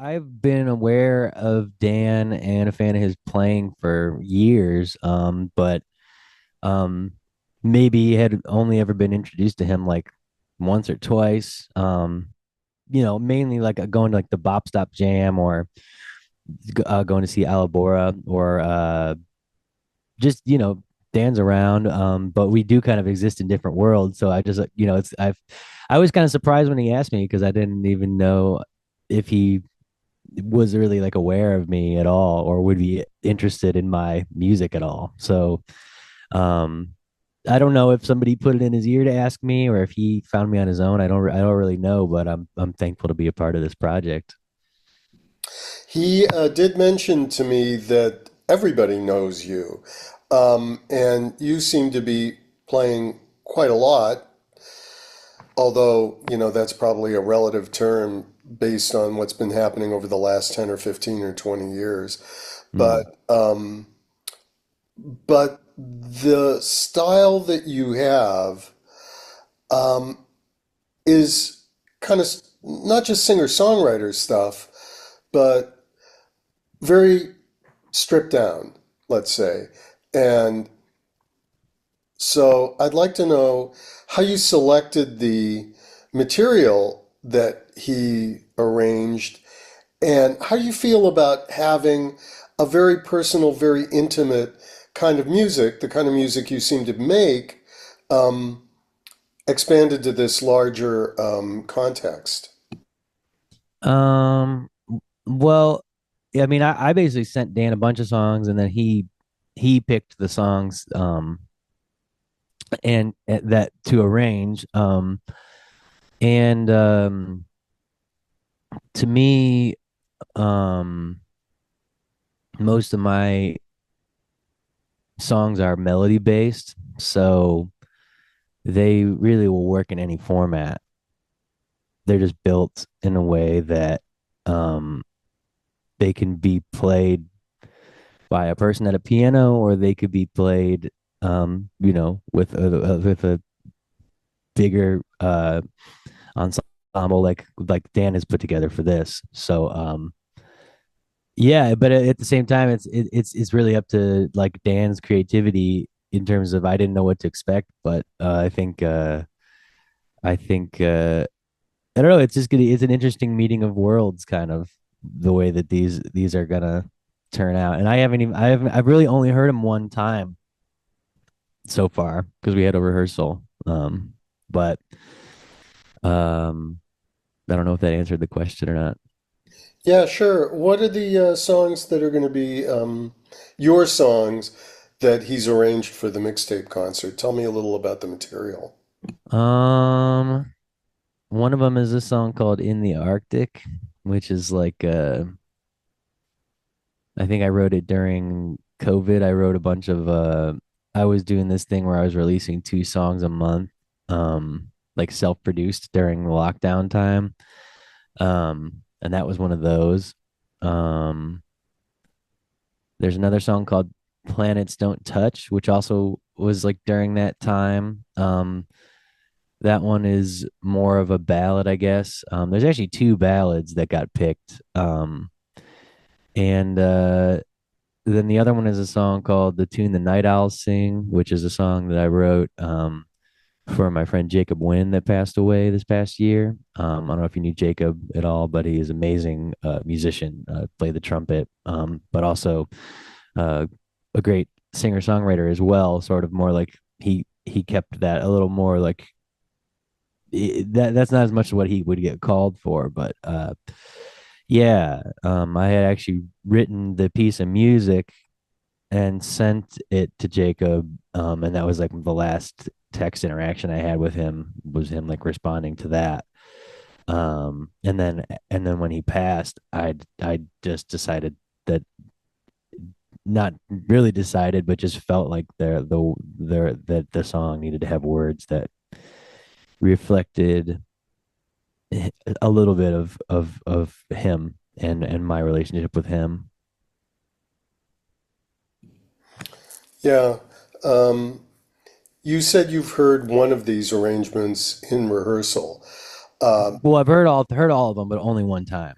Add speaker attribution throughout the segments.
Speaker 1: I've been aware of Dan and a fan of his playing for years, but um, maybe had only ever been introduced to him like once or twice. Mainly like going to like the Bop Stop Jam or going to see Alabora or just Dan's around. But we do kind of exist in different worlds. So I just I was kind of surprised when he asked me because I didn't even know if he was really like aware of me at all or would be interested in my music at all. So um I don't know if somebody put it in his ear to ask me or if he found me on his own. I don't really know, but I'm thankful to be a part of this project.
Speaker 2: He did mention to me that everybody knows you, and you seem to be playing quite a lot, although, that's probably a relative term based on what's been happening over the last 10 or 15 or 20 years.
Speaker 1: Mm.
Speaker 2: But the style that you have is kind of not just singer-songwriter stuff, but very stripped down, let's say. And so I'd like to know how you selected the material that he arranged and how you feel about having a very personal, very intimate kind of music, the kind of music you seem to make, um, expanded to this larger context.
Speaker 1: Um well, yeah, I mean I basically sent Dan a bunch of songs and then he picked the songs and that to arrange and to me um most of my songs are melody based, so they really will work in any format. They're just built in a way that um they can be played by a person at a piano or they could be played with a bigger ensemble like Dan has put together for this. So yeah, but at the same time, it's really up to like Dan's creativity in terms of I didn't know what to expect, but I think I don't know. It's an interesting meeting of worlds, kind of the way that these are gonna turn out. And I've really only heard him one time so far because we had a rehearsal. But um, I don't know if that answered the question or not.
Speaker 2: Yeah, sure. What are the songs that are going to be your songs that he's arranged for the mixtape concert? Tell me a little about the material.
Speaker 1: Um, One of them is a song called "In the Arctic," which is like I think I wrote it during COVID. I wrote a bunch of I was doing this thing where I was releasing two songs a month, like self-produced during the lockdown time. And that was one of those. Um, there's another song called "Planets Don't Touch," which also was like during that time. That one is more of a ballad, I guess. There's actually two ballads that got picked. And Then the other one is a song called "The Tune the Night Owls Sing," which is a song that I wrote for my friend Jacob Wynn that passed away this past year. I don't know if you knew Jacob at all, but he is an amazing musician, played the trumpet, but also uh, a great singer songwriter as well. Sort of more like he kept that a little more like that's not as much as what he would get called for, but yeah, I had actually written the piece of music and sent it to Jacob, and that was like the last text interaction I had with him was him like responding to that. And then when he passed, I just decided that not really decided, but just felt like that the song needed to have words that reflected a little bit of him and my relationship with him.
Speaker 2: Yeah. Um, you said you've heard one of these arrangements in rehearsal.
Speaker 1: Well, I've heard all of them, but only one time.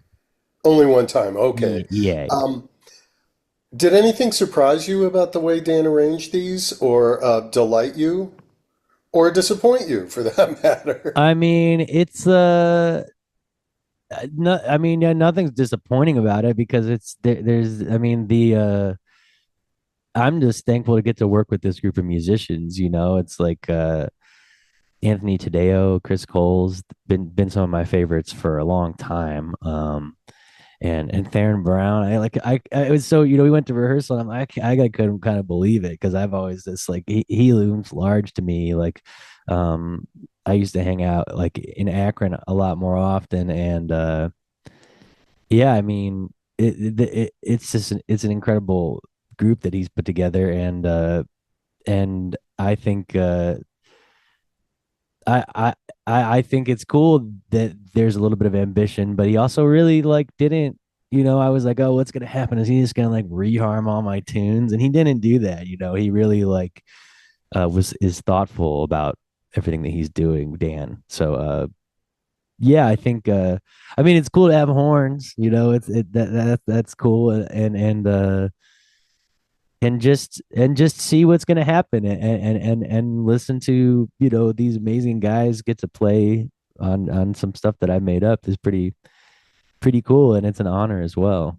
Speaker 2: Only one time. Okay.
Speaker 1: Yeah.
Speaker 2: Um, did anything surprise you about the way Dan arranged these, or delight you, or disappoint you, for that matter?
Speaker 1: I mean, it's no, I mean, yeah, nothing's disappointing about it because there's, I mean, I'm just thankful to get to work with this group of musicians. It's like Anthony Tadeo, Chris Cole's been some of my favorites for a long time. And Theron Brown, I was so we went to rehearsal. And I couldn't kind of believe it because I've always just like he looms large to me. Like, I used to hang out like in Akron a lot more often, and yeah, I mean, it's just it's an incredible group that he's put together, and I think I I I think it's cool that there's a little bit of ambition, but he also really like didn't. I was like, oh, what's gonna happen? Is he just gonna like reharm all my tunes? And he didn't do that. He really like was is thoughtful about everything that he's doing, Dan. So yeah, I think I mean it's cool to have horns. That's cool, and just see what's going to happen, and listen to these amazing guys get to play on some stuff that I made up is pretty cool, and it's an honor as well.